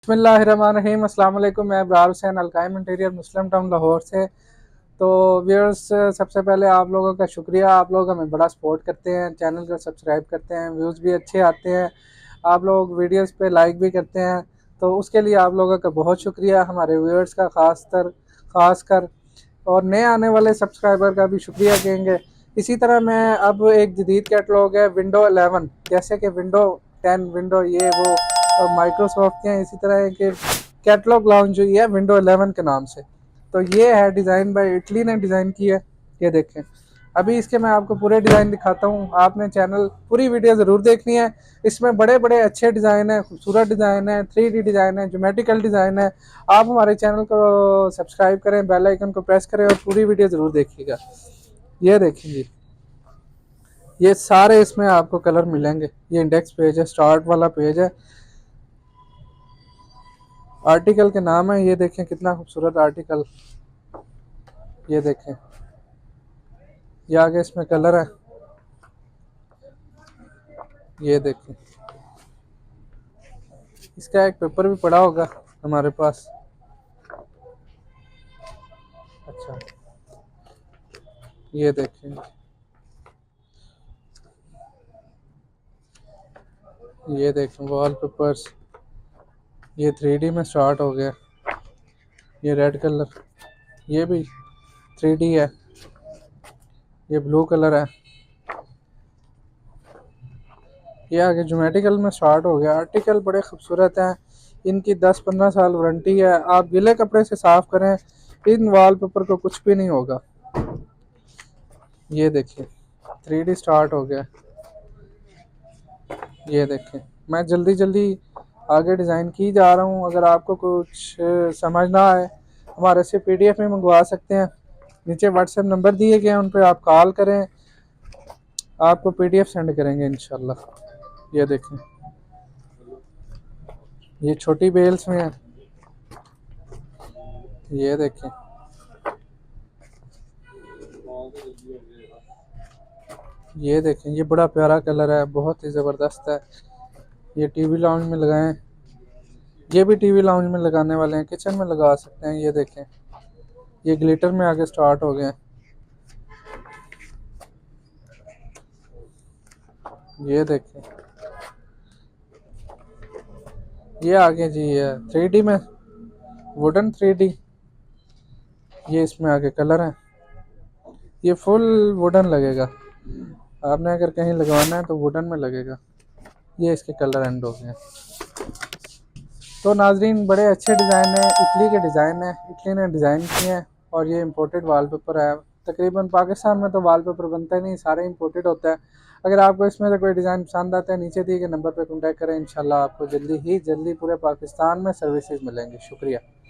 बिस्मिल्लाहिर्रहमानिर्रहीम। अस्सलाम वालेकुम। मैं इब्रार हुसैन, अलकायम इंटीरियर, मुस्लिम टाउन, लाहौर से। तो व्यूअर्स, सबसे पहले आप लोगों का शुक्रिया। आप लोग हमें बड़ा सपोर्ट करते हैं, चैनल को सब्सक्राइब करते हैं, व्यूज़ भी अच्छे आते हैं, आप लोग वीडियोस पे लाइक भी करते हैं। तो उसके लिए आप लोगों का बहुत शुक्रिया, हमारे व्यूअर्स का ख़ास कर। और नए आने वाले सब्सक्राइबर का भी शुक्रिया कहेंगे। इसी तरह मैं अब एक जदीद कैटलॉग है विंडो 11, जैसे कि विंडो 10, विंडो ये वो और माइक्रोसॉफ्ट के हैं, इसी तरह के कैटलॉग लॉन्च हुई है विंडो 11 के नाम से। तो ये है डिज़ाइन बाय इटली ने डिज़ाइन की है। ये देखें, अभी इसके मैं आपको पूरे डिज़ाइन दिखाता हूँ। आपने चैनल पूरी वीडियो ज़रूर देखनी है। इसमें बड़े बड़े अच्छे डिज़ाइन है, खूबसूरत डिज़ाइन है, 3D डिज़ाइन है, ज्योमेट्रिकल डिज़ाइन है। आप हमारे चैनल को सब्सक्राइब करें, बेल आइकन को प्रेस करें और पूरी वीडियो ज़रूर देखिएगा। ये देखें जी, ये सारे इसमें आपको कलर मिलेंगे। ये इंडेक्स पेज है, स्टार्ट वाला पेज है, आर्टिकल के नाम है। ये देखें कितना खूबसूरत आर्टिकल। ये देखें, ये आगे इसमें कलर है। ये देखें, इसका एक पेपर भी पड़ा होगा हमारे पास। अच्छा, ये देखें, ये देखें वॉल पेपर्स। ये 3D में स्टार्ट हो गया। ये रेड कलर, ये भी 3D है। ये ब्लू कलर है। ये आगे ज्योमेट्रिकल में स्टार्ट हो गया। आर्टिकल बड़े खूबसूरत हैं। इनकी 10-15 साल वारंटी है। आप गीले कपड़े से साफ करें, इन वॉलपेपर को कुछ भी नहीं होगा। ये देखिए, 3D स्टार्ट हो गया। ये देखें, मैं जल्दी जल्दी आगे डिज़ाइन की जा रहा हूँ। अगर आपको कुछ समझ ना आए, हमारे से PDF में मंगवा सकते हैं। नीचे व्हाट्सएप नंबर दिए गए हैं, उन पर आप कॉल करें, आपको PDF सेंड करेंगे इंशाल्लाह। ये देखें, ये छोटी बेल्स में है। ये देखें, ये देखें, ये बड़ा प्यारा कलर है, बहुत ही ज़बरदस्त है। ये टीवी लाउंज में लगाएं। ये भी टीवी लाउंज में लगाने वाले हैं, किचन में लगा सकते हैं। ये देखें, ये ग्लिटर में आगे स्टार्ट हो गए। ये देखें, ये आगे जी है 3D में, वुडन 3D। ये इसमें आगे कलर है। ये फुल वुडन लगेगा। आपने अगर कहीं लगवाना है तो वुडन में लगेगा। ये इसके कलर एंड हो गए। तो नाजरीन, बड़े अच्छे डिज़ाइन है, इटली के डिज़ाइन है, इटली ने डिज़ाइन किए हैं। और ये इंपोर्टेड वॉलपेपर है। तकरीबन पाकिस्तान में तो वॉलपेपर बनता ही नहीं, सारे इंपोर्टेड होता है। अगर आपको इसमें से कोई डिज़ाइन पसंद आता है, नीचे दिए गए नंबर पर कॉन्टैक्ट करें। इंशाल्लाह आपको जल्दी ही जल्दी पूरे पाकिस्तान में सर्विसेज मिलेंगी। शुक्रिया।